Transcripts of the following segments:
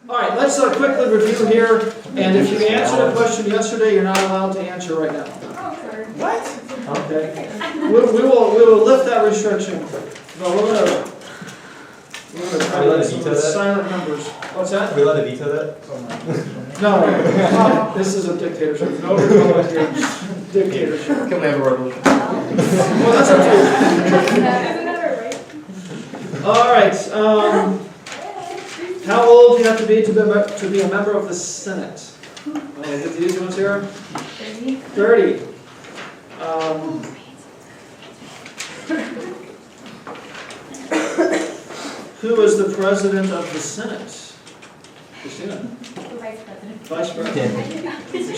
All right, let's quickly review here, and if you answered a question yesterday, you're not allowed to answer right now. What? Okay. We will lift that restriction. No, we're gonna try to get some of the silent numbers. What's that? Are we allowed to veto that? No, this is a dictatorship. No Republican dictatorship. Can we have a revolution? Well, that's up to you. All right. How old do you have to be a member of the Senate? Get the easy ones here. 30. Who is the president of the Senate? Christina? Vice President.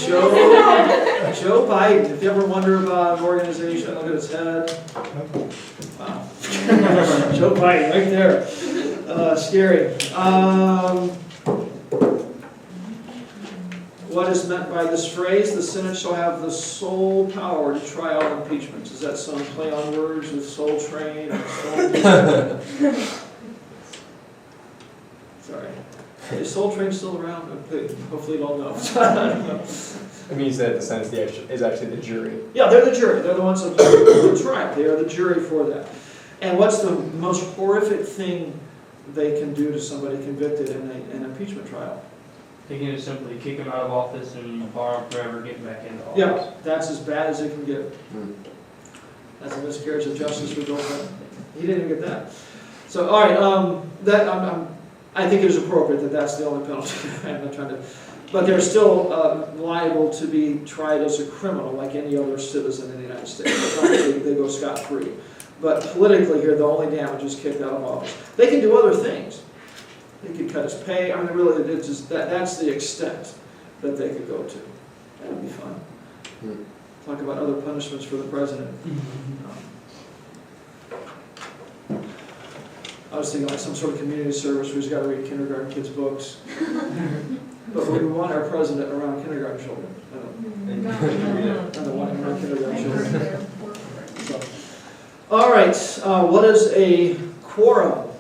Joe Biden. If you ever wonder about an organization, look at his head. Wow. Joe Biden, right there. Scary. What is meant by this phrase? The Senate shall have the sole power to try all impeachments. Is that some play on words with Soul Train or Soul? Sorry. Is Soul Train still around? Hopefully you all know. I don't know. It means that the Senate is actually the jury. Yeah, they're the jury. They're the ones that try. They are the jury for that. And what's the most horrific thing they can do to somebody convicted in an impeachment trial? They can just simply kick him out of office and bar him forever getting back into office. Yeah, that's as bad as it can get. That's a miscarriage of justice for Bill Clinton. He didn't even get that. So, all right, I think it is appropriate that that's the only penalty. I'm not trying to, but they're still liable to be tried as a criminal, like any other citizen in the United States. They go scot-free. But politically here, the only damage is kicked out of office. They can do other things. They could cut his pay. I mean, really, it's just that's the extent that they could go to. That would be fun. Talk about other punishments for the president. I was thinking like some sort of community service where he's got to read kindergarten kids' books. But we want our president around kindergarten children. I don't want him around kindergarten children. So. All right, what is a quorum?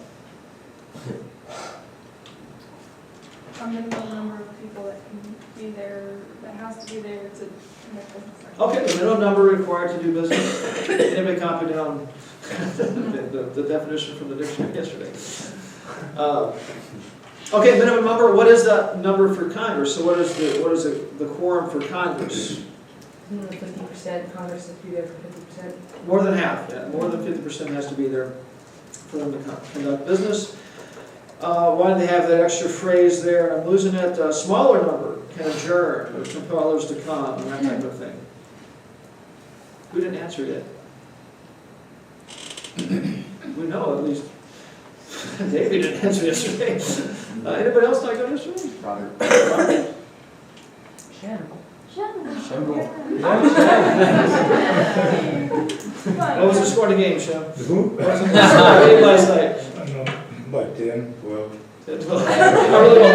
A minimum number of people that can be there, that has to be there to make business. Okay, the minimum number required to do business. Anybody copy down the definition from the dictionary yesterday? Okay, minimum number. What is that number for Congress? So what is the quorum for Congress? 50%. Congress has to be there for 50%. More than half. Yeah, more than 50% has to be there for them to conduct business. Why do they have that extra phrase there? I'm losing it. A smaller number can adjourn or compel others to come and that type of thing. Who didn't answer yet? We know at least. David didn't answer yesterday. Anybody else not go yesterday? Robert. Shannon. What was the score of the game, Shem? Who? What was the score of the game last night? I don't know, about 10, 12. I really don't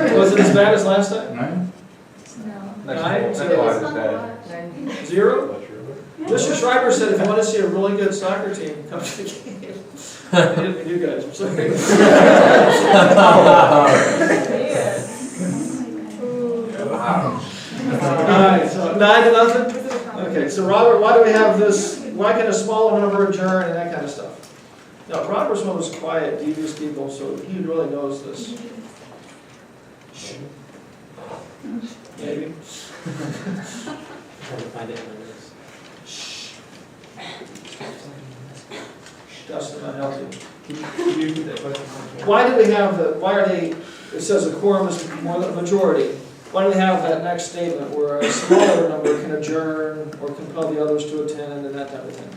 know. Was it as bad as last time? 9? That's quite as bad. 0? Mr. Schreiber said if you want to see a really good soccer team, come to the game. You guys, I'm sorry. Alright, so 9-0? Okay, so Robert, why do we have this? Why can a smaller number adjourn and that kind of stuff? Now, Robert's one of those quiet, devious people, so he really knows this. Maybe. Dustin, unhealthy. Why do we have the, why are they, it says a quorum is more than a majority. Why do they have that next statement where a smaller number can adjourn or compel the others to attend and that type of thing?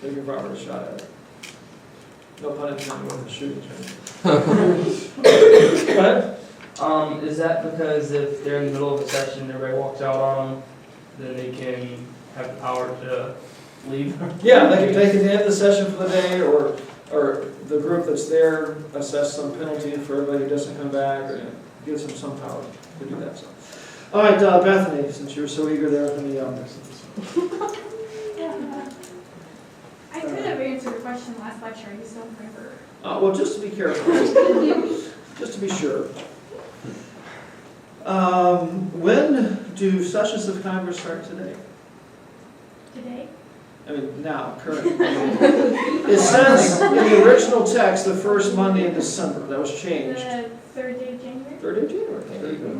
Maybe Robert a shot at it. No pun intended with the shooting range. Go ahead. Is that because if they're in the middle of a session, everybody walks out on them, then they can have the power to leave? Yeah, they can end the session for the day, or the group that's there assess some penalty for everybody who doesn't come back, or gives them some power to do that. So, all right, Bethany, since you were so eager there in the I could have answered question last lecture, are you still in favor? Well, just to be careful, just to be sure. When do sessions of Congress start today? Today? I mean, now, currently. It says in the original text, the first Monday in December. That was changed. The third day of January? 3rd of January. There you go.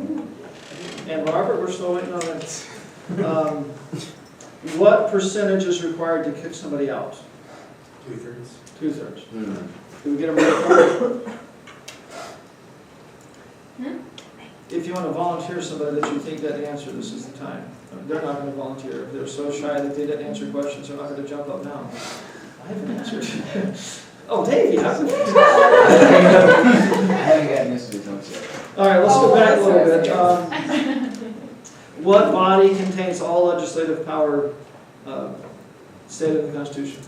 And Robert, we're still waiting on that. What percentage is required to kick somebody out? 2/3. 2/3. Hmm. Do we get a roll call? If you want to volunteer somebody that you think didn't answer, this is the time. They're not going to volunteer. If they're so shy that they didn't answer questions, they're not going to jump up now. I haven't answered. Oh, Dave, you haven't? I haven't gotten this results yet. All right, let's go back a little bit. Yes. What body contains all legislative power stated in the Constitution?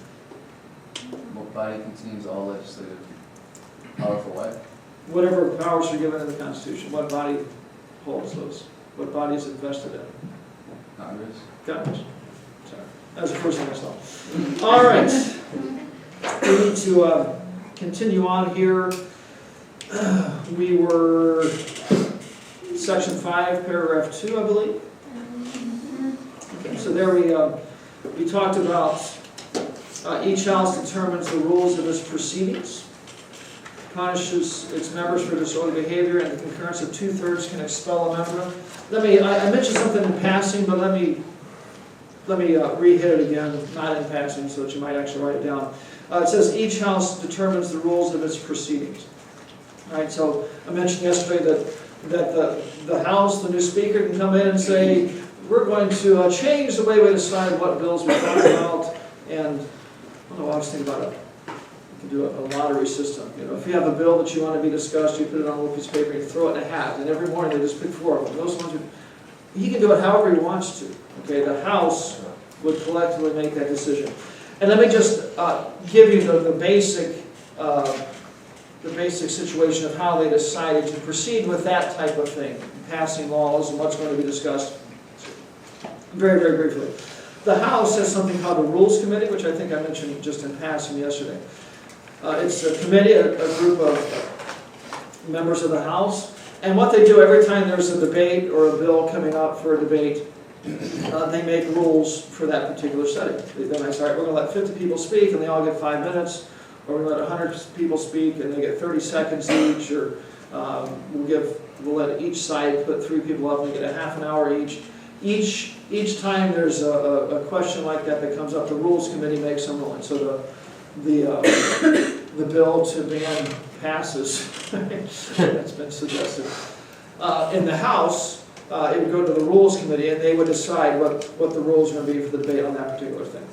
What body contains all legislative power for what? Whatever powers are given in the Constitution, what body holds those? What body is it vested in? Congress? Congress. Sorry, that was the first thing I saw. All right, we need to continue on here. We were section 5, paragraph 2, I believe. Okay, so there we talked about each house determines the rules of its proceedings, punishes its members for disorderly behavior, and the concurrence of 2/3 can expel a member. I mentioned something in passing, but let me re-hit it again, not in passing, so that you might actually write it down. It says each house determines the rules of its proceedings. All right, so I mentioned yesterday that the House, the new speaker, can come in and say, we're going to change the way we decide what bills we talk about, and I don't know, I was thinking about it. You can do a lottery system. You know, if you have a bill that you want to be discussed, you put it on a little piece of paper, you throw it in a hat, and every morning they just pick 4 of them. Those ones, he can do it however he wants to. Okay, the House would collectively make that decision. And let me just give you the basic situation of how they decided to proceed with that type of thing, passing laws and what's going to be discussed. Very, very briefly. The House has something called a Rules Committee, which I think I mentioned just in passing yesterday. It's a committee, a group of members of the House, and what they do every time there's a debate or a bill coming up for a debate, they make rules for that particular setting. They might say, all right, we're going to let 50 people speak and they all get 5 minutes, or we're going to let 100 people speak and they get 30 seconds each, or we'll let each side put 3 people up and they get a half an hour each. Each time there's a question like that comes up, the Rules Committee makes some ruling. So the bill to ban passes. That's been suggested. In the House, it would go to the Rules Committee, and they would decide what the rules are going to be for the debate on that particular thing.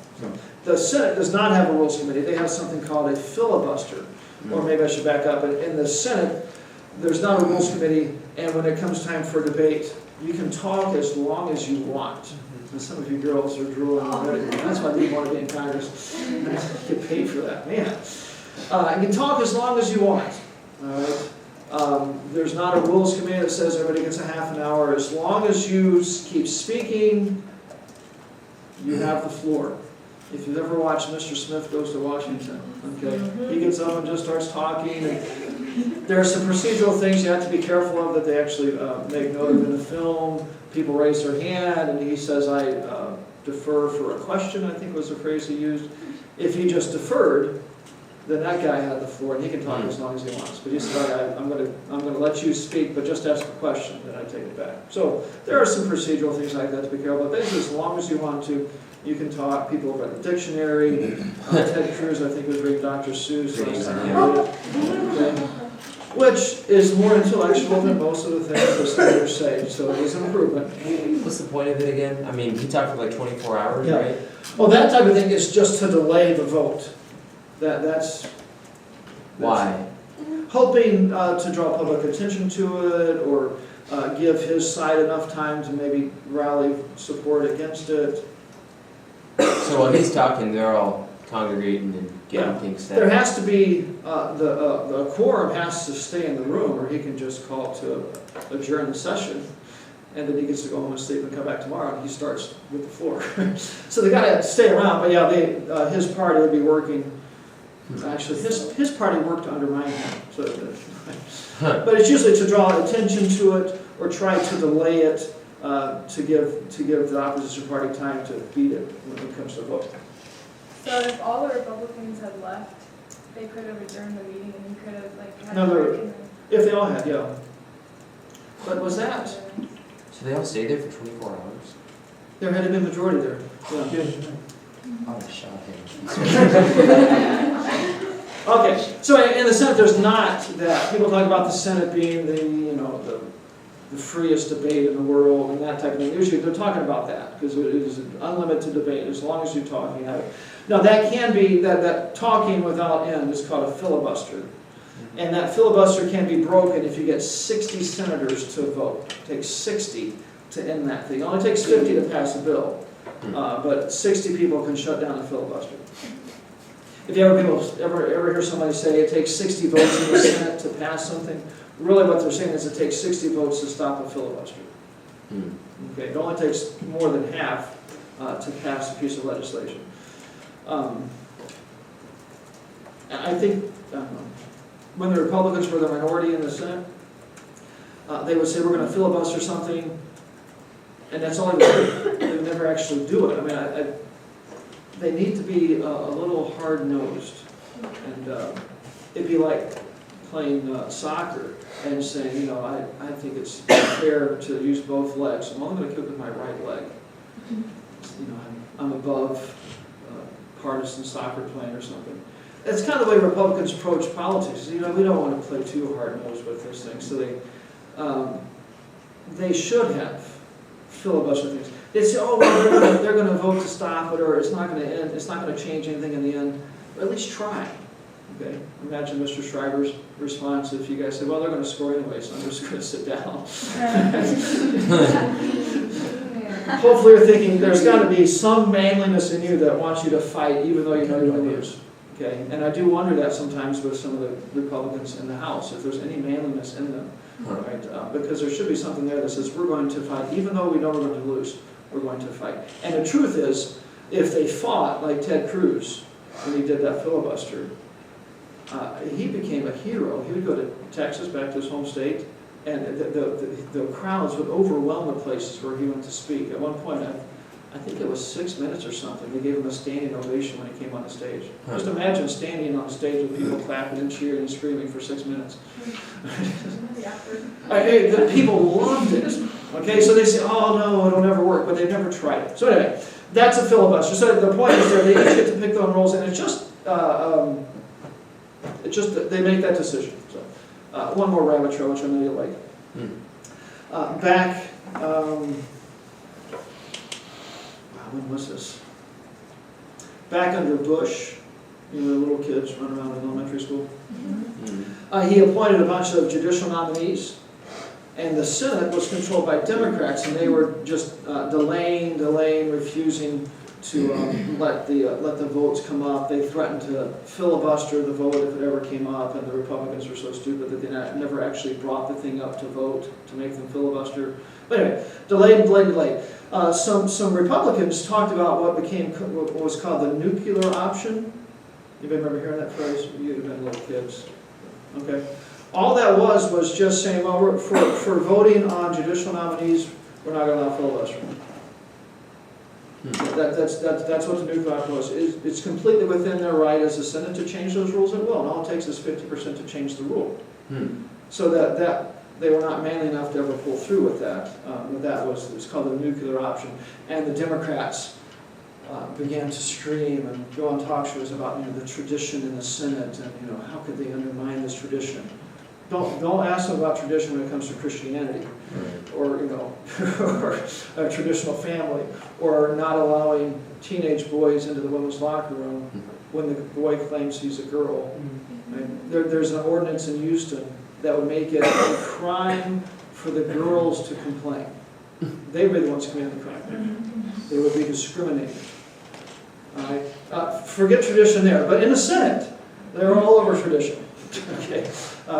The Senate does not have a Rules Committee. They have something called a filibuster. Or maybe I should back up. In the Senate, there's not a Rules Committee, and when it comes time for debate, you can talk as long as you want. And some of you girls are drooling already. That's why you want to be in Congress. Get paid for that, man. You can talk as long as you want. All right. There's not a Rules Committee that says everybody gets a half an hour. As long as you keep speaking, you have the floor. If you've ever watched Mr. Smith Goes to Washington, okay, he gets up and just starts talking. And there are some procedural things you have to be careful of that they actually make note of in the film. People raise their hand, and he says, I defer for a question, I think was the phrase he used. If he just deferred, then that guy had the floor, and he can talk as long as he wants. But he said, I'm going to let you speak, but just ask a question, then I take it back. So there are some procedural things like that to be careful. But basically, as long as you want to, you can talk. People have read the dictionary. Ted Cruz, I think, was reading Dr. Seuss last time I read it. Okay. Which is more intellectual than most of the things the senators say, so it is an improvement. What's the point of it again? I mean, he talked for like 24 hours, Yeah. right? Well, that type of thing is just to delay the vote. That's Why? hoping to draw public attention to it, or give his side enough time to maybe rally support against it. So while he's talking, they're all congregating and getting Yeah. things There set. has to be, the quorum has to stay in the room, or he can just call to adjourn the session, and then he gets to go home and sleep and come back tomorrow, and he starts with the floor. So they gotta stay around, but yeah, his party would be working Actually, his party worked to undermine him, so. But it's usually to draw attention to it or try to delay it, to give the opposition party time to beat it when it comes to vote. So if all the Republicans had left, they could have adjourned the meeting and you could have had. No, a no. break and If they all had, yeah. But was that? then- So they all stay there for 24 hours? There had to be a majority there. Yeah. I would have shot him. Okay, so in the Senate, there's not that. People talk about the Senate being the freest debate in the world and that type of thing. Usually they're talking about that because it is an unlimited debate as long as you talk, you have it. Now that can be, that talking without end is called a filibuster. And that filibuster can be broken if you get 60 senators to vote. It takes 60 to end that thing. It only takes 50 to pass a bill, but 60 people can shut down a filibuster. If you ever hear somebody say it takes 60 votes in the Senate to pass something, really what they're saying is it takes 60 votes to stop a filibuster. Okay, it only takes more than half to pass a piece of legislation. I think when the Republicans were the minority in the Senate, they would say we're going to filibuster something, and that's all they would do. They would never actually do it. I mean, they need to be a little hard-nosed, and it'd be like playing soccer and saying, I think it's fair to use both legs. I'm only going to kick with my right leg. I'm above partisan soccer playing or something. It's kind of the way Republicans approach politics. We don't want to play too hard-nosed with this thing, so they should have filibuster things. They say, oh, well, they're going to vote to stop it, or it's not going to end, it's not going to change anything in the end. But at least try. Okay? Imagine Mr. Schreiber's response if you guys say, well, they're going to score anyway, so I'm just going to sit down. Hopefully you're thinking there's got to be some manliness in you that wants you to fight even though you know you're going to lose. Okay? And I do wonder that sometimes with some of the Republicans in the House, if there's any manliness in them. Right? Because there should be something there that says we're going to fight, even though we know we're going to lose, we're going to fight. And the truth is, if they fought like Ted Cruz when he did that filibuster, he became a hero. He would go to Texas, back to his home state, and the crowds would overwhelm the places where he went to speak. At one point, I think it was 6 minutes or something, they gave him a standing ovation when he came on the stage. Just imagine standing on the stage with people clapping and cheering and screaming for 6 minutes. The people loved it. Okay, so they say, oh no, it'll never work, but they've never tried it. So anyway, that's a filibuster. So the point is they each get to pick their own roles, and it's just that they make that decision. So one more rabbit trail, which I know you like. Back. When was this? Back under Bush, the little kids running around in elementary school. He appointed a bunch of judicial nominees, and the Senate was controlled by Democrats, and they were just delaying, refusing to let the votes come up. They threatened to filibuster the vote if it ever came up, and the Republicans were so stupid that they never actually brought the thing up to vote to make them filibuster. But anyway, delayed. Some Republicans talked about what was called the nuclear option. You remember hearing that phrase? You'd have been little kids. Okay. All that was just saying, well, for voting on judicial nominees, we're not going to allow filibustering. That's what the nuclear option was. It's completely within their right as a Senate to change those rules at will, and all it takes is 50% to change the rule. So that they were not manly enough to ever pull through with that. It's called the nuclear option. And the Democrats began to scream and go on talk shows about the tradition in the Senate and how could they undermine this tradition. Don't ask them about tradition when it comes to Christianity, or or a traditional family, or not allowing teenage boys into the women's locker room when the boy claims he's a girl. Right? There's an ordinance in Houston that would make it a crime for the girls to complain. They would be the ones committing the crime. They would be discriminated. All right? Forget tradition there, but in the Senate, they're all over tradition. Okay,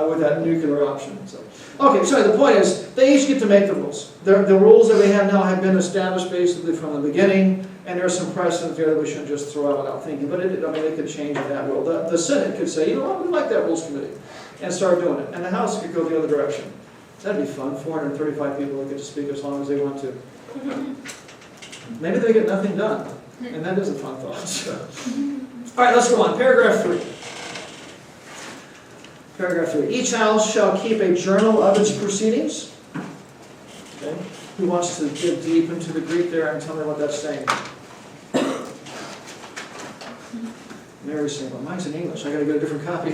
with that nuclear option. So the point is, they each get to make the rules. The rules that we have now have been established basically from the beginning, And there's some precedent there that we shouldn't just throw out without thinking, but they could change that rule. The Senate could say, you know what, we like that Rules Committee, and start doing it. And the House could go the other direction. That'd be fun, 435 people that get to speak as long as they want to. Maybe they get nothing done, and that is a fun thought. So. All right, let's go on. Paragraph 3. Paragraph 3. Each house shall keep a journal of its proceedings. Okay. Who wants to get deep into the Greek there and tell me what that's saying? Mary's saying, well, mine's in English. I got to get a different copy.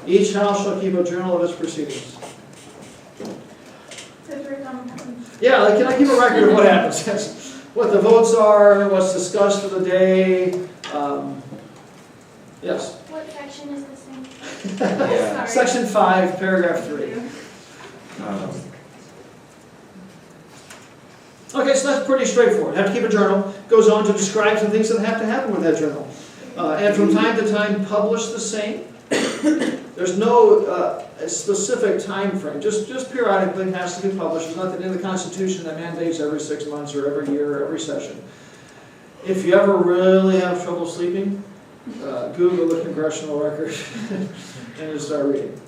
Each house shall keep a journal of its proceedings. Yeah, like, can I keep a record of what happens? What the votes are, what's discussed for the day. Yes? What section is this in? Yeah. Sorry. Section 5, paragraph 3. Okay, so that's pretty straightforward. Have to keep a journal. Goes on to describe some things that have to happen with that journal. And from time to time, publish the same. There's no specific time frame. Just periodically it has to be published. There's nothing in the Constitution that mandates every 6 months or every year or every session. If you ever really have trouble sleeping, Google the congressional record and just start reading.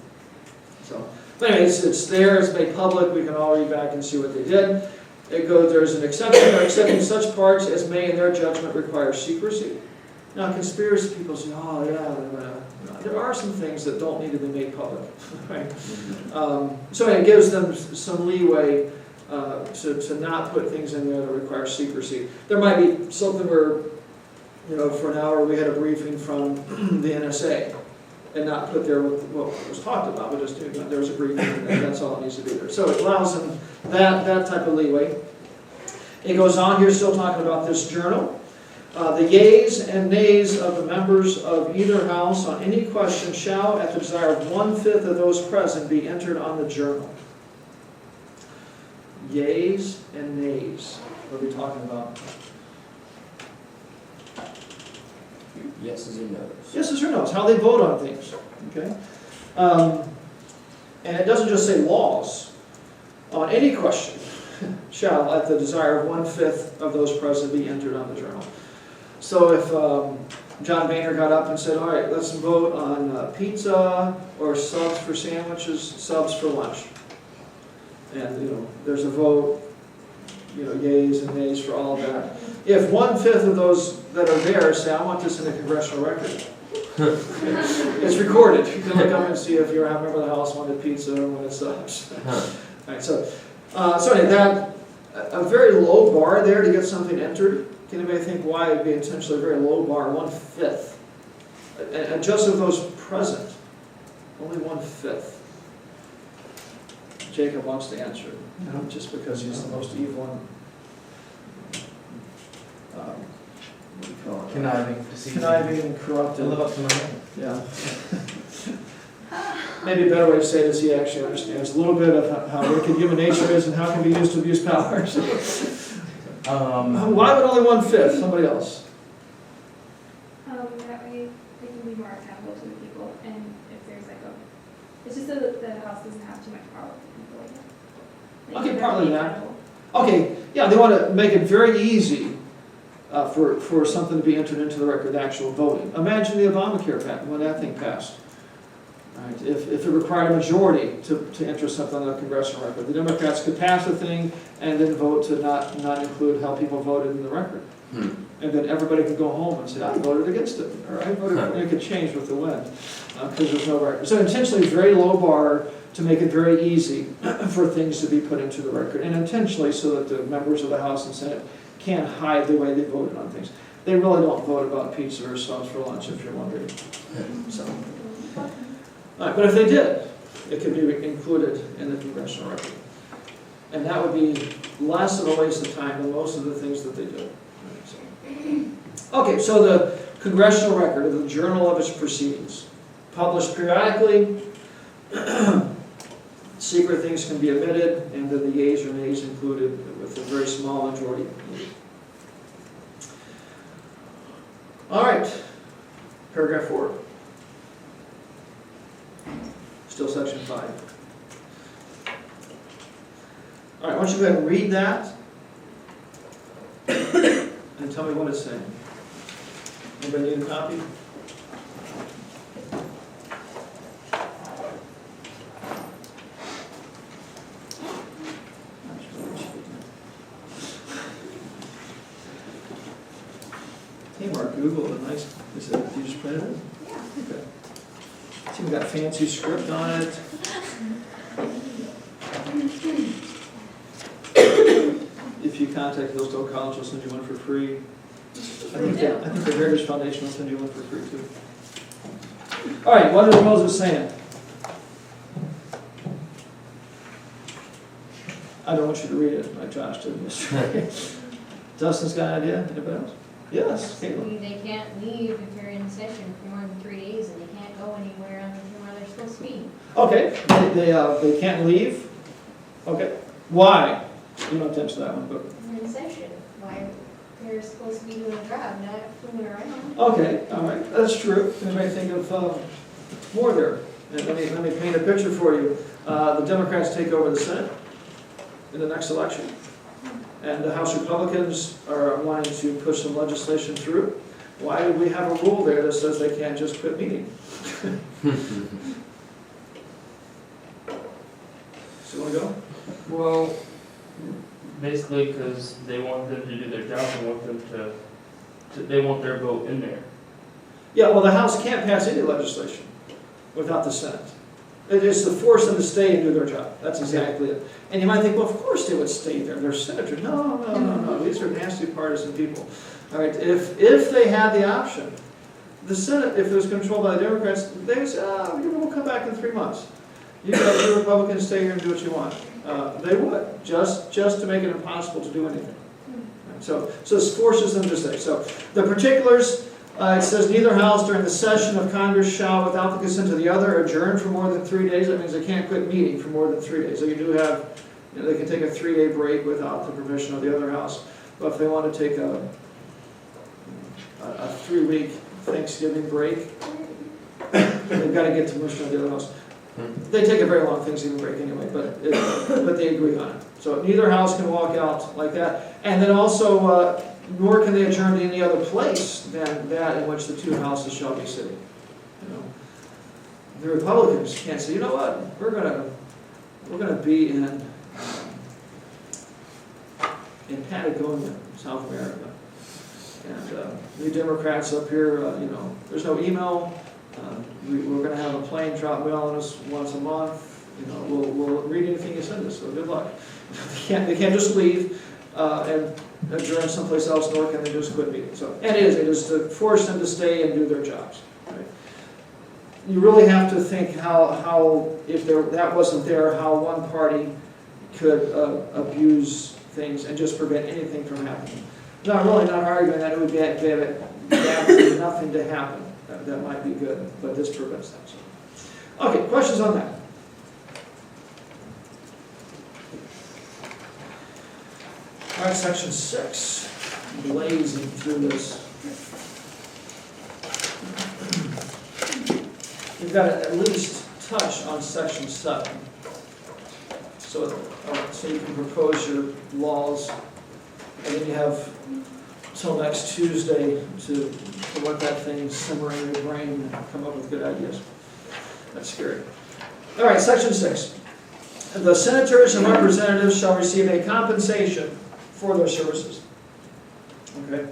So, but anyway, it's there. It's made public. We can all read back and see what they did. It goes. There's an exception for accepting such parts as may, in their judgment, require secrecy. Now, conspiracy people say, "Oh, yeah." There are some things that don't need to be made public, right? So it gives them some leeway to not put things in there that require secrecy. There might be something where, you know, for an hour we had a briefing from the NSA, and not put there what was talked about, but just there was a briefing, and that's all that needs to be there. So it allows them that type of leeway. It goes on here, still talking about this journal. The yeas and nays of the members of either house on any question shall, at the desire of 1/5 of those present, be entered on the journal. Yeas and nays. What are we talking about? Yeses and nos. Yeses or nos, how they vote on things. Okay? And it doesn't just say laws. On any question shall, at the desire of 1/5 of those present, be entered on the journal. So if John Boehner got up and said, all right, let's vote on pizza or subs for sandwiches, subs for lunch. And, you know, there's a vote, you know, yeas and nays for all of that. If 1/5 of those that are there say, I want this in the congressional record, it's recorded. You can look up and see if you're a member of the House wanted pizza or wanted subs. All right, so anyway, that, a very low bar there to get something entered. Can anybody think why it would be intentionally a very low bar, 1/5? And just of those present, only 1/5. Jacob wants to answer, just because he's the most evil and what do you call it? Conniving and corrupted. live up to my name. Yeah. Maybe a better way to say it is he actually understands a little bit of how wicked human nature is and how it can be used to abuse power. Why would only 1/5? Somebody else? That way they can be more accountable to the people, and if there's like it's just so that the House doesn't have too much power with people. Like, Okay, they're partly really that. accountable. Okay, yeah, they want to make it very easy for something to be entered into the record, actual voting. Imagine the Obamacare patent, when that thing passed. Right. If it required a majority to enter something on the congressional record, the Democrats could pass the thing and then vote to not include how people voted in the record. And then everybody could go home and say, I voted against it, or I voted, and it could change with the wind, because there's no record. So intentionally very low bar to make it very easy for things to be put into the record, and intentionally so that the members of the House and Senate can't hide the way they voted on things. They really don't vote about pizza or sauce for lunch, if you're wondering. So. All right, but if they did, it could be included in the congressional record. And that would be less of a waste of time than most of the things that they do. Okay, so the congressional record of the journal of its proceedings, published periodically, secret things can be omitted, and then the yeas or nays included with a very small majority. All right, paragraph 4. Still section 5. All right, why don't you go ahead and read that? And tell me what it's saying. Anybody need a copy? Hey, Mark, Google, a nice, is it, you just printed it? Yeah. Okay. See, we got fancy script on it. If you contact Hillsdale College, they'll send you one for free. I think the Heritage Foundation will send you one for free too. All right, what are Moses saying? I don't want you to read it, like Josh did yesterday. Dustin's got an idea? Anybody else? Yes, Caitlin. They can't leave if they're in session for more than 3 days, and they can't go anywhere other than where they're supposed to be. Okay, they can't leave? Okay, why? You don't have to answer that one, but, They're in session, why, they're supposed to be doing a job, not fooling around. okay, all right, that's true. You may think of more there. And let me paint a picture for you. The Democrats take over the Senate in the next election, and the House Republicans are wanting to push some legislation through. Why do we have a rule there that says they can't just quit meeting? So you want to go? Well, basically, because they want them to do their job, they want them they want their vote in there. Yeah, well, the House can't pass any legislation without the Senate. It is to force them to stay and do their job. That's exactly it. And you might think, well, of course they would stay there. They're senators. No. These are nasty partisan people. All right, if they had the option, the Senate, if it was controlled by the Democrats, they would say, we'll come back in 3 months. You can let the Republicans stay here and do what you want. They would, just to make it impossible to do anything. So this forces them to stay. So the particulars, it says neither house during the session of Congress shall, without the consent of the other, adjourn for more than 3 days. That means they can't quit meeting for more than 3 days. So you do have, they can take a 3-day break without the permission of the other house. But if they want to take a 3-week Thanksgiving break, they've got to get permission of the other house. They take a very long Thanksgiving break anyway, but they agree on it. So neither house can walk out like that. And then also, nor can they adjourn to any other place than that in which the 2 houses shall be sitting. You know, the Republicans can't say, you know what, we're gonna be in Patagonia, South America, and you Democrats up here, there's no email. We're going to have a plane drop mail on us once a month. We'll read anything you send us. So good luck. They can't just leave and adjourn someplace else, nor can they just quit meeting. So, and it is to force them to stay and do their jobs. Right? You really have to think how if that wasn't there, how one party could abuse things and just prevent anything from happening. No, I'm really not arguing that it would get nothing to happen. That might be good, but this prevents that. So. Okay, questions on that? All right, section 6. Blazing through this. We've got to at least touch on section 7. So you can propose your laws, and then you have till next Tuesday to let that thing simmer in your brain and come up with good ideas. That's scary. All right, section 6. The senators and representatives shall receive a compensation for their services. Okay?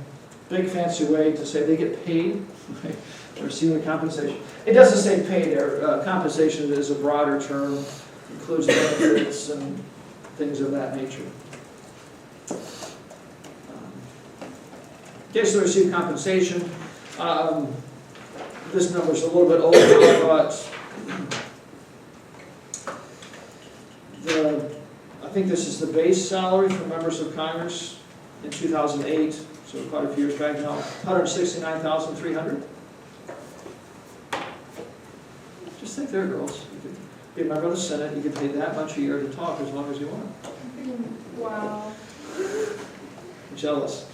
Big fancy way to say they get paid. Right? They're receiving a compensation. It doesn't say pay there. Compensation is a broader term. Includes benefits and things of that nature. Okay, so they receive compensation. This number's a little bit older, but I think this is the base salary for members of Congress in 2008, so quite a few years back now, $169,300. Just think there, girls. You could be a member of the Senate, you get paid that much a year to talk as long as you want. Wow. I'm jealous.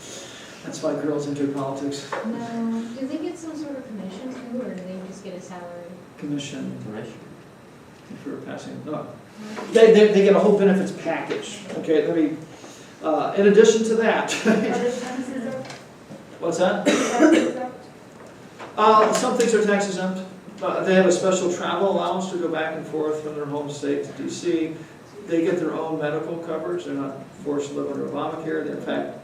That's why girls enter politics. No, do they get some sort of commission too, or do they just get a salary? Commission Commission. for passing. No, They get a whole benefits package, okay, let me, in addition to that. Are the taxes exempt? What's that? Taxes exempt? Some things are tax exempt. They have a special travel allowance to go back and forth from their home state to DC. They get their own medical coverage. They're not forced to live under Obamacare. In fact,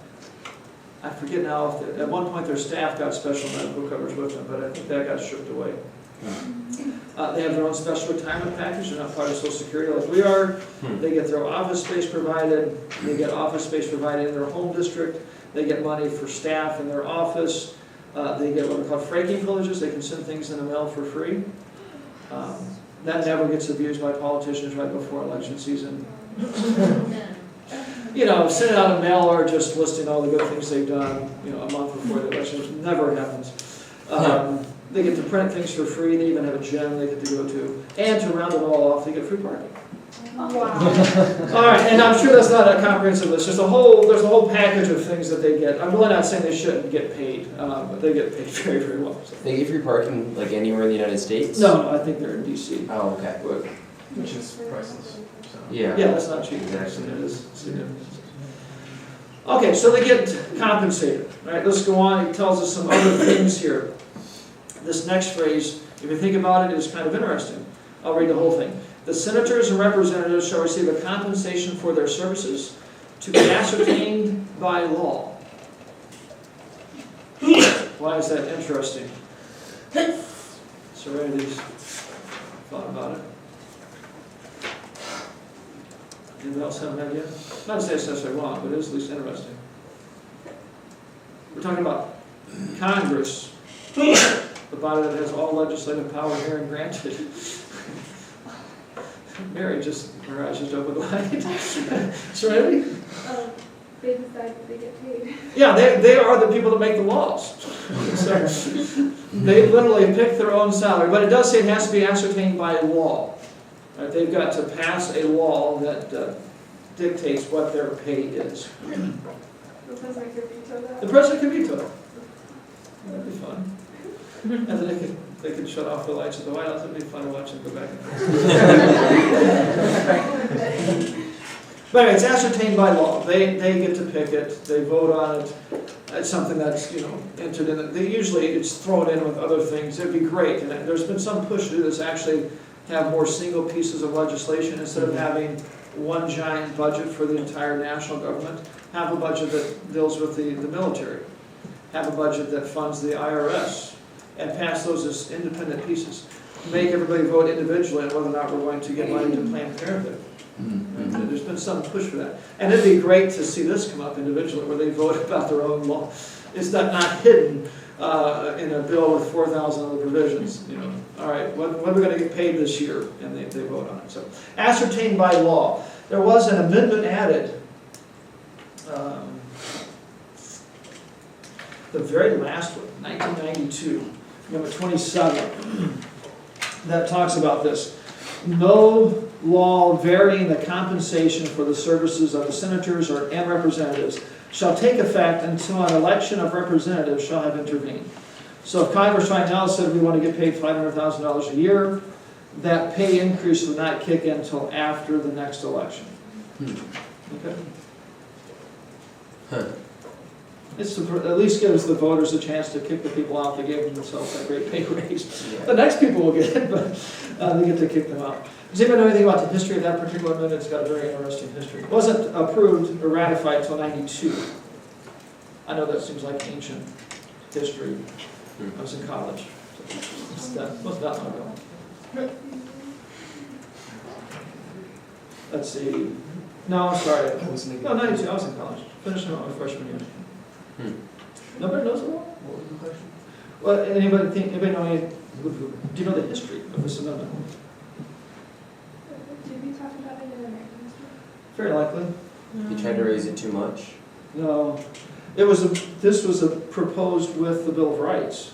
I forget now if at one point their staff got special medical coverage with them, but I think that got stripped away. They have their own special retirement package. They're not part of Social Security like we are. They get their office space provided. They get office space provided in their home district. They get money for staff in their office. They get what are called franking privileges. They can send things in the mail for free. That never gets abused by politicians right before election season. You know, sending out a mailer just listing all the good things they've done, you know, a month before the election, which never happens. They get to print things for free. They even have a gym they get to go to. And to round it all off, they get free parking. Wow. All right, and I'm sure that's not a comprehensive list. There's a whole package of things that they get. I'm really not saying they shouldn't get paid, but they get paid very, very well. So. They get free parking like anywhere in the United States? No, I think they're in DC. Oh, okay. But, Which is priceless, so. Yeah. yeah, that's not cheap. Exactly. It is significant. Okay, so they get compensated. All right, let's go on. He tells us some other things here. This next phrase, if you think about it, is kind of interesting. I'll read the whole thing. The senators and representatives shall receive a compensation for their services to be ascertained by law. Why is that interesting? Serenity's thought about it. Anybody else have an idea? Not to say it's necessarily wrong, but it is at least interesting. We're talking about Congress, the body that has all legislative power here and granted. Mary just, her eyes just opened wide. Serenity? They decide that they get paid. Yeah, they are the people that make the laws. So, they literally pick their own salary, but it does say it has to be ascertained by law. Right, they've got to pass a law that dictates what their pay is. The president could veto that. The president can veto it. That'd be fun. And then they could shut off the lights at the White House. It'd be fun to watch them go back and forth. But anyway, it's ascertained by law. They get to pick it. They vote on it. It's something that's, you know, entered in. Usually it's thrown in with other things. It'd be great. And there's been some push to do this, actually have more single pieces of legislation instead of having one giant budget for the entire national government. Have a budget that deals with the military. Have a budget that funds the IRS. And pass those as independent pieces. Make everybody vote individually on whether or not we're going to get money to Planned Parenthood. And there's been some push for that. And it'd be great to see this come up individually, where they vote about their own law. It's not hidden in a bill with 4,000 other provisions. You know, all right, what are we going to get paid this year? And they vote on it. So, ascertained by law. There was an amendment added. The very last one, 1992. Number 27, that talks about this. No law varying the compensation for the services of the senators and representatives shall take effect until an election of representatives shall have intervened. So if Congress right now said we want to get paid $500,000 a year, that pay increase would not kick in until after the next election. Okay? Huh. It's to at least gives the voters a chance to kick the people out that gave themselves that great pay raise. The next people will get it, but they get to kick them out. Does anybody know anything about the history of that particular amendment? It's got a very interesting history. It wasn't approved or ratified until '92. I know that seems like ancient history. I was in college. So what's that long ago? Let's see. No, I'm sorry. No, 92. I was in college. Finished my freshman year. Nobody knows it all? What was the question? Well, anybody know any, do you know the history of this amendment? Did we talk about it in American history? Very likely. You tried to raise it too much? No. This was proposed with the Bill of Rights.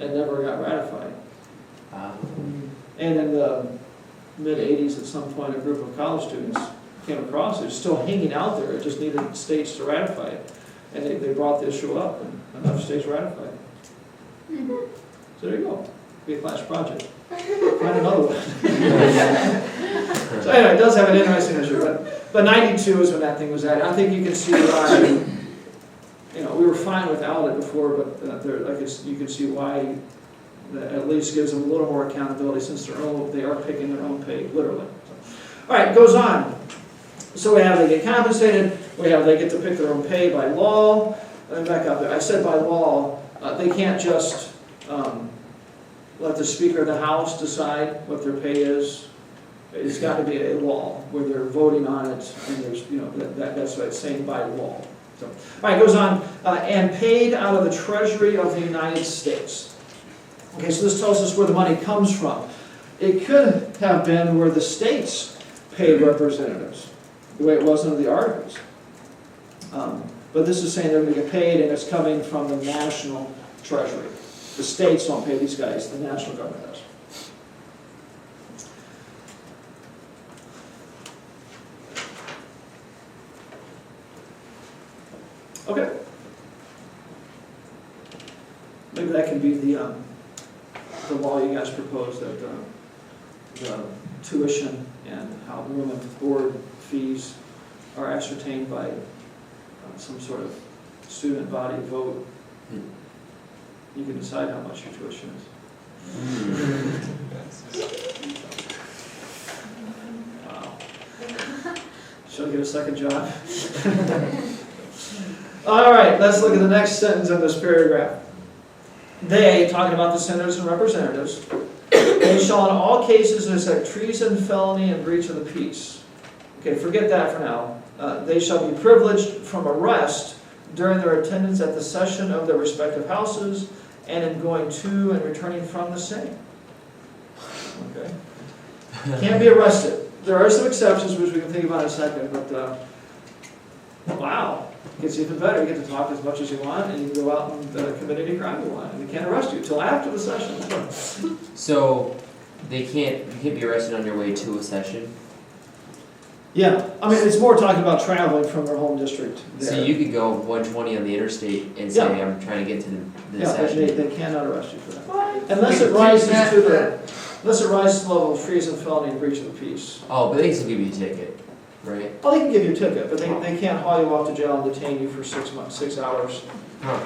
It never got ratified. And in the mid-'80s, at some point, a group of college students came across it. It's still hanging out there. It just needed states to ratify it. And they brought the issue up, and enough states ratified it. So there you go. Be a class project. Find another one. So anyway, it does have an interesting history, but 92 is when that thing was added. I think you can see why, we were fine without it before, but you can see why that at least gives them a little more accountability since they are picking their own pay, literally. All right, it goes on. So we have they get compensated, we have they get to pick their own pay by law. Let me back up there. I said by law, they can't just let the Speaker of the House decide what their pay is. It's got to be a law where they're voting on it, and there's, that's what it's saying by law. So, all right, it goes on, and paid out of the Treasury of the United States. Okay, so this tells us where the money comes from. It could have been where the states paid representatives, the way it was under the Articles. But this is saying they're going to get paid, and it's coming from the national treasury. The states don't pay these guys, the national government does. Okay. Maybe that can be the law you guys proposed, that the tuition and how room and board fees are ascertained by some sort of student body vote. You can decide how much your tuition is. Wow. Should I get a second job? All right, let's look at the next sentence in this paragraph. They, talking about the senators and representatives, they shall in all cases except treason, felony, and breach of the peace. Okay, forget that for now. They shall be privileged from arrest during their attendance at the session of their respective houses and in going to and returning from the same. Okay? Can't be arrested. There are some exceptions which we can think about in a second, but wow. It gets even better. You get to talk as much as you want, and you can go out and commit any crime you want, and they can't arrest you until after the session. So you can't be arrested on your way to a session? Yeah, I mean, it's more talking about traveling from their home district there. So you could go 120 on the interstate and say, I'm trying to get to the Yeah, session? they cannot arrest you for that. Unless it rises to the level of treason, felony, and breach of the peace. Oh, but they can still give you a ticket, right? Oh, they can give you a ticket, but they can't haul you off to jail and detain you for 6 hours. Huh.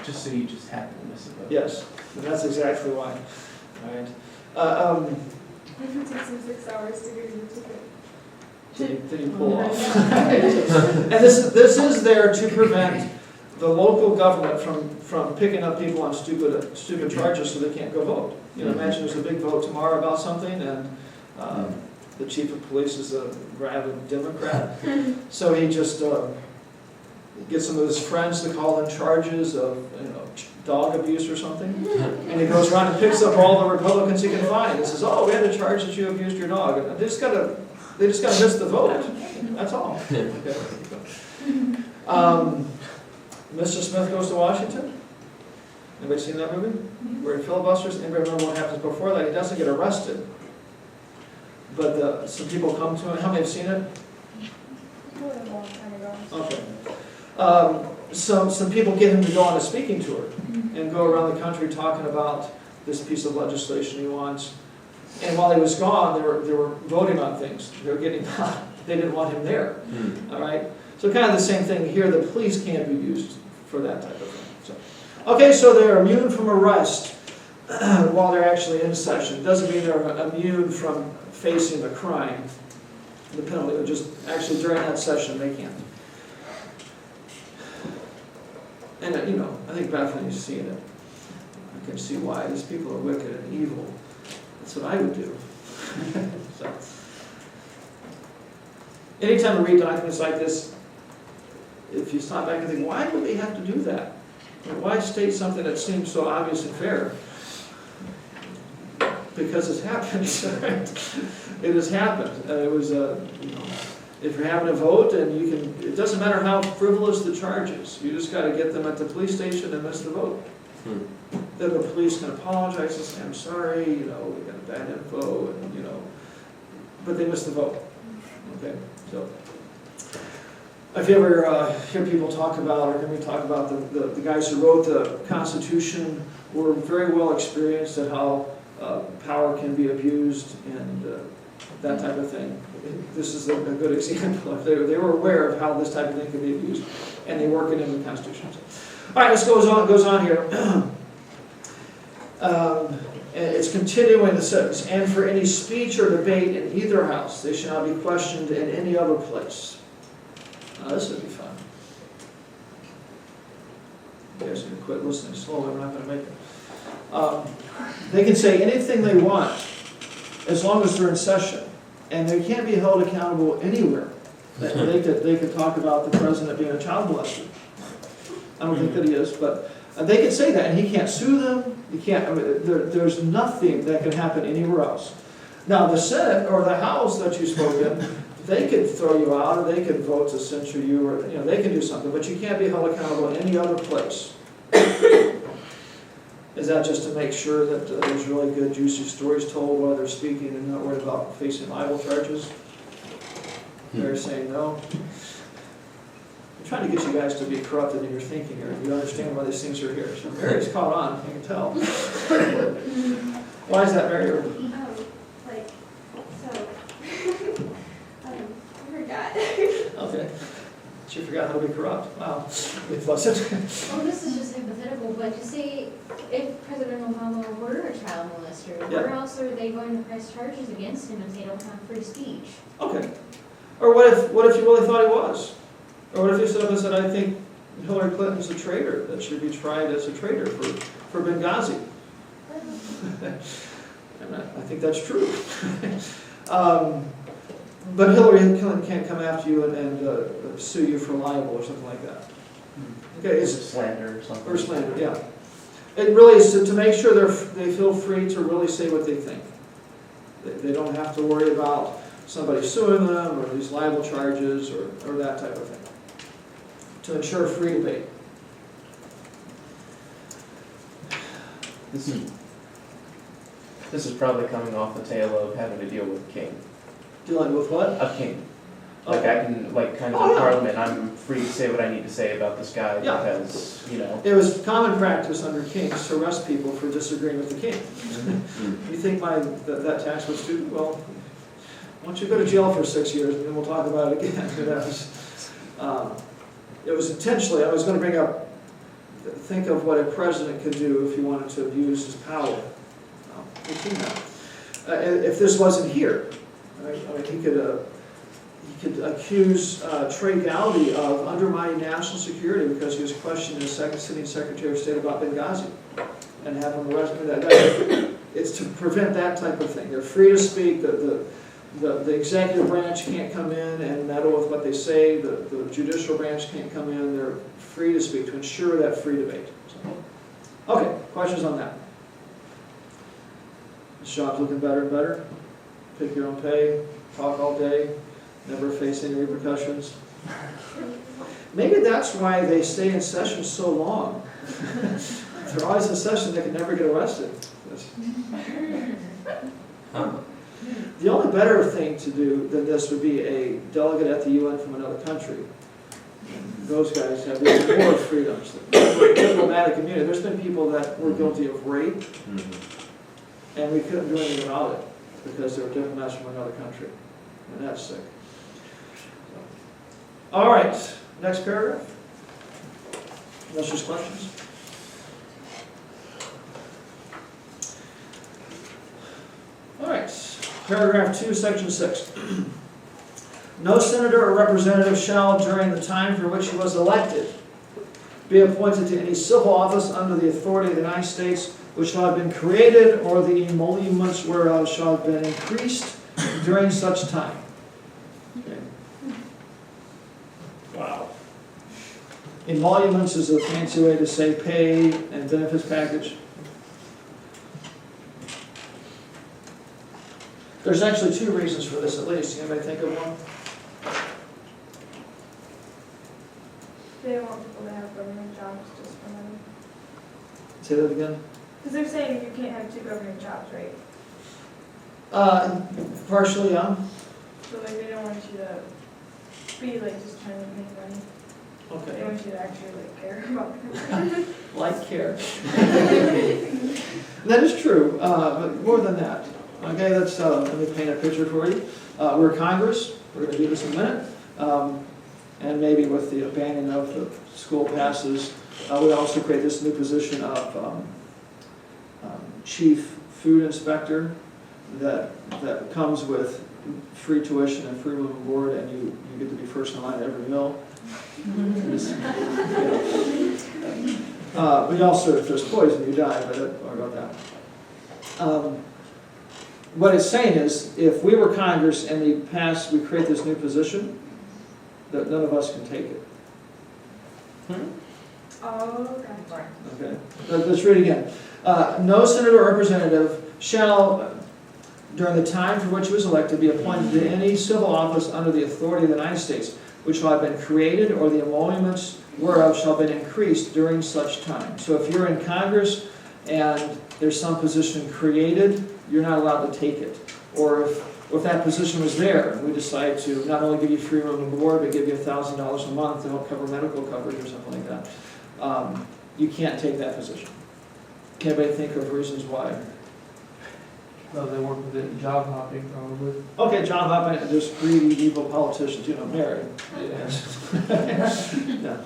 Just so you just happen to miss it. Yes, and that's exactly why. All right. It takes them 6 hours to give you the ticket. Did you pull off? And this is there to prevent the local government from picking up people on stupid charges so they can't go vote. Imagine there's a big vote tomorrow about something, and the chief of police is a rabid Democrat. So he just gets some of his friends to call in charges of dog abuse or something. And he goes around and picks up all the Republicans he can find and says, "Oh, we had a charge that you abused your dog." And they just gotta miss the vote. That's all. Okay. Mr. Smith Goes to Washington. Anybody seen that movie? Where he filibusters. Anybody remember what happens before that? He doesn't get arrested, but some people come to him. How many have seen it? Okay. Some people get him to go on a speaking tour and go around the country talking about this piece of legislation he wants. And while he was gone, they were voting on things. They didn't want him there. All right. So kind of the same thing here. The police can't be used for that type of thing. Okay, so they're immune from arrest while they're actually in session. Doesn't mean they're immune from facing the crime, the penalty. But just actually during that session, they can't. And I think Bethany's seen it. I can see why these people are wicked and evil. That's what I would do. So, anytime we read documents like this, if you stop back and think, why would they have to do that? Why state something that seems so obvious and fair? Because it's happened. It has happened. It was, if you're having a vote, and it doesn't matter how frivolous the charge is, you just got to get them at the police station and miss the vote. Then the police can apologize and say, "I'm sorry, we got bad info," and but they missed the vote. Okay, so if you ever hear people talk about, or hear me talk about the guys who wrote the Constitution were very well experienced at how power can be abused and that type of thing. This is a good example. If they were aware of how this type of thing could be abused, and they work it into the Constitution. All right, this goes on here. And it's continuing the sentence. And for any speech or debate in either house, they shall not be questioned in any other place. Now, this would be fun. You guys can quit listening slowly. We're not going to make it. They can say anything they want as long as they're in session, and they can't be held accountable anywhere. They could talk about the president being a child molester. I don't think that he is, but they could say that, and he can't sue them. You can't. I mean, there's nothing that can happen anywhere else. Now, the Senate or the House that you spoke in, they could throw you out, or they could vote to censure you, or they can do something, but you can't be held accountable in any other place. Is that just to make sure that there's really good, juicy stories told while they're speaking and not worried about facing libel charges? They're saying no. I'm trying to get you guys to be corrupted in your thinking here. You understand why these things are here. So Mary's caught on, you can tell. Why is that, Mary? I forgot. Okay. She forgot how to be corrupt. Wow. It wasn't. Well, this is just hypothetical, but to say if President Obama were a child molester, where else are they going to press charges against him if they don't have free speech? Okay. Or what if you really thought he was? Or what if you stood up and said, I think Hillary Clinton's a traitor that should be tried as a traitor for Benghazi? And I think that's true. But Hillary Clinton can't come after you and sue you for libel or something like that. Okay, It's slander or something. or slander, yeah. It really is to make sure they feel free to really say what they think. They don't have to worry about somebody suing them or these libel charges or that type of thing. To ensure free debate. This is probably coming off the tail of having to deal with a king. Dealing with what? A king. Like Okay. I can, like kind of Oh, in yeah. Parliament, I'm free to say what I need to say about this guy Yeah. because, It was common practice under kings to arrest people for disagreeing with the king. You think that tax was too? Well, why don't you go to jail for 6 years and then we'll talk about it again. It was intentionally, I was going to bring up, think of what a president could do if he wanted to abuse his power. We've seen that. If this wasn't here, right? I mean, he could accuse Trey Gowdy of undermining national security because he was questioning the sitting Secretary of State about Benghazi and have him arrested. It's to prevent that type of thing. They're free to speak. The executive branch can't come in and meddle with what they say. The judicial branch can't come in. They're free to speak to ensure that free debate. So, okay, questions on that? This job's looking better and better. Pick your own pay, talk all day, never face any repercussions. Maybe that's why they stay in session so long. If they're always in session, they can never get arrested. The only better thing to do than this would be a delegate at the UN from another country. Those guys have even more freedoms. Diplomatic immunity. There's been people that were guilty of rape, and we couldn't do anything about it because they were diplomats from another country. And that's sick. All right, next paragraph. Unless there's questions. All right, paragraph 2, section 6. No senator or representative shall, during the time for which he was elected, be appointed to any civil office under the authority of the United States, which shall have been created, or the emoluments whereof shall have been increased during such time. Okay. Wow. Emoluments is a fancy way to say pay and benefits package. There's actually 2 reasons for this, at least. Anybody think of one? They don't want people to have government jobs just for money. Say that again. Because they're saying you can't have 2 government jobs, right? Partially, yeah. So like they don't want you to be like just trying to make money. Okay. They want we should actually like care about them. Like care. That is true, but more than that. Okay, let's, let me paint a picture for you. We're Congress, we're gonna do this in a minute. And maybe with the abandoning of the school passes, we also create this new position of chief food inspector that comes with free tuition and free room and board, and you get to be first in line at every meal. But also, if there's poison, you die, but don't worry about that. What it's saying is, if we were Congress and we create this new position, that none of us can take it. Oh, okay. Okay, let's read it again. No senator or representative shall, during the time for which he was elected, be appointed to any civil office under the authority of the United States, which shall have been created, or the emoluments whereof shall have been increased during such time. So if you're in Congress and there's some position created, you're not allowed to take it. Or if that position was there, and we decide to not only give you free room and board, but give you $1,000 a month to help cover medical coverage or something like that, you can't take that position. Can anybody think of reasons why? Well, they work with it, job hopping probably. Okay, John Hoppe, and just greedy, evil politicians, Mary. Yeah.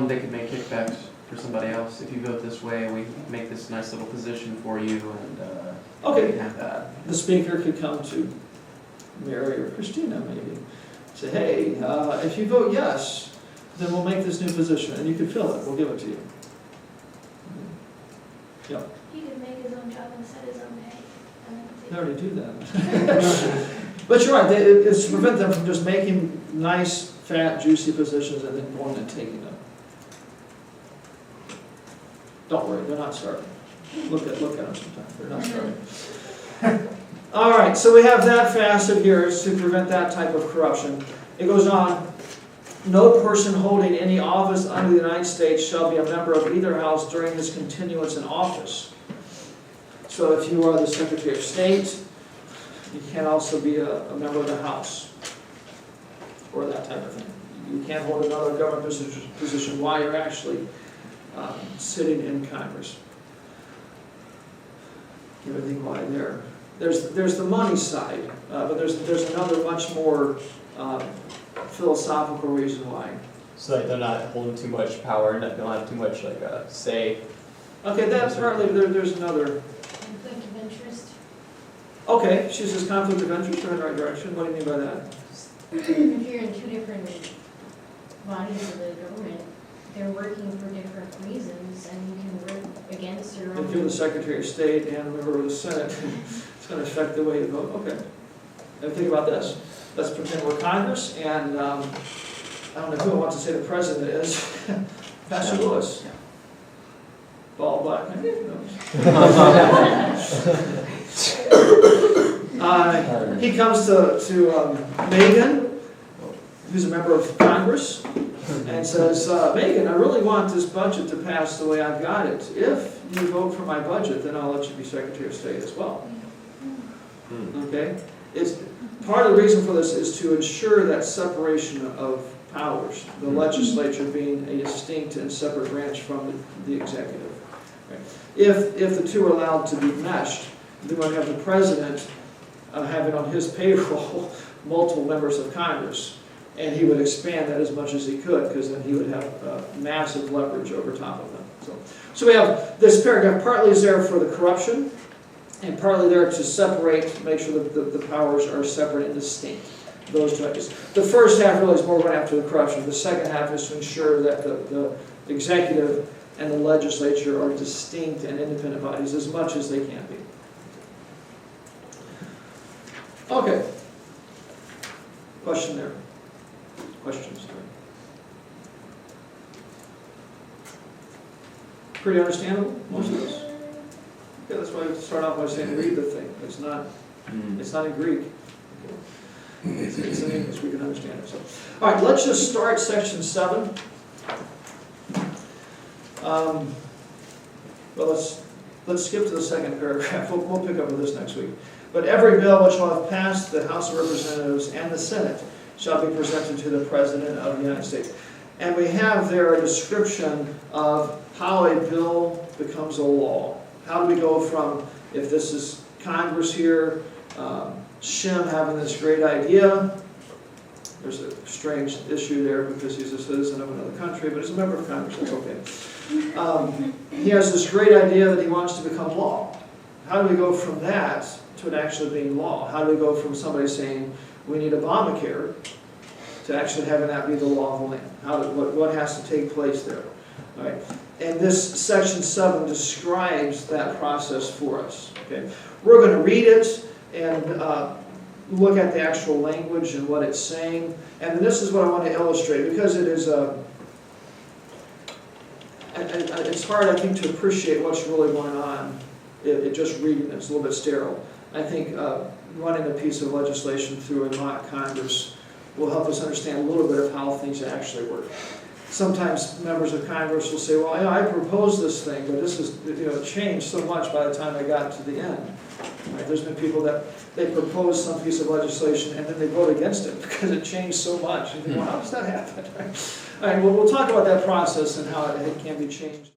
They could make kickbacks for somebody else. If you vote this way, we make this nice little position for you, and you Okay, can have that. the speaker could come to Mary or Christina maybe, say, hey, if you vote yes, then we'll make this new position, and you can fill it, we'll give it to you. Yep, He could make his own job and set his own pay. they already do that. But you're right, it's to prevent them from just making nice, fat, juicy positions and then going and taking them. Don't worry, they're not starving. Look at them sometimes, they're not starving. All right, so we have that facet here to prevent that type of corruption. It goes on, no person holding any office under the United States shall be a member of either house during his continuance in office. So if you are the Secretary of State, you can also be a member of the House, or that type of thing. You can't hold another government position while you're actually sitting in Congress. Can't even think why there. There's the money side, but there's another much more philosophical reason why. So like they're not holding too much power and they don't have too much like say. Okay, that's partly, there's another. Conflict of interest. Okay, she says conflict of interest, we're in the right direction. What do you mean by that? If you're in two different bodies of the government, they're working for different reasons, and you can work against your own. If you're the Secretary of State and a member of the Senate, it's going to affect the way you vote. Okay. Now think about this. Let's pretend we're Congress, and I don't know who I want to say the president is. Pastor Lewis. Bald black man. He comes to Megan, who's a member of Congress, and says, Megan, I really want this budget to pass the way I've got it. If you vote for my budget, then I'll let you be Secretary of State as well. Okay? Part of the reason for this is to ensure that separation of powers, the legislature being a distinct and separate branch from the executive. Right? If the two are allowed to be meshed, then we have the president having on his payroll multiple members of Congress, and he would expand that as much as he could, because then he would have massive leverage over top of them. So we have this paragraph partly is there for the corruption, and partly there to separate, make sure that the powers are separate and distinct. Those two ideas. The first half really is more going after the corruption. The second half is to ensure that the executive and the legislature are distinct and independent bodies as much as they can be. Okay. Question there. Questions there. Pretty understandable, most of this? Okay, that's why I start off by saying read the thing. It's not in Greek. It's in English, we can understand it. So, all right, let's just start section 7. Well, let's skip to the second paragraph. We'll pick up with this next week. But every bill which shall have passed the House of Representatives and the Senate shall be presented to the President of the United States. And we have there a description of how a bill becomes a law. How do we go from, if this is Congress here, Shem having this great idea, there's a strange issue there because he's a citizen of another country, but he's a member of Congress, that's okay. He has this great idea that he wants to become law. How do we go from that to it actually being law? How do we go from somebody saying, we need Obamacare, to actually having that be the law of the land? What has to take place there? All right. And this section 7 describes that process for us. Okay. We're going to read it and look at the actual language and what it's saying. And this is what I want to illustrate, because it is it's hard, I think, to appreciate what's really going on. It just reading it's a little bit sterile. I think running a piece of legislation through a mock Congress will help us understand a little bit of how things actually work. Sometimes members of Congress will say, well, I proposed this thing, but this is, changed so much by the time I got to the end. Right? There's been people that they propose some piece of legislation and then they vote against it because it changed so much. And you think, well, how does that happen? All right, well, we'll talk about that process and how it can be changed.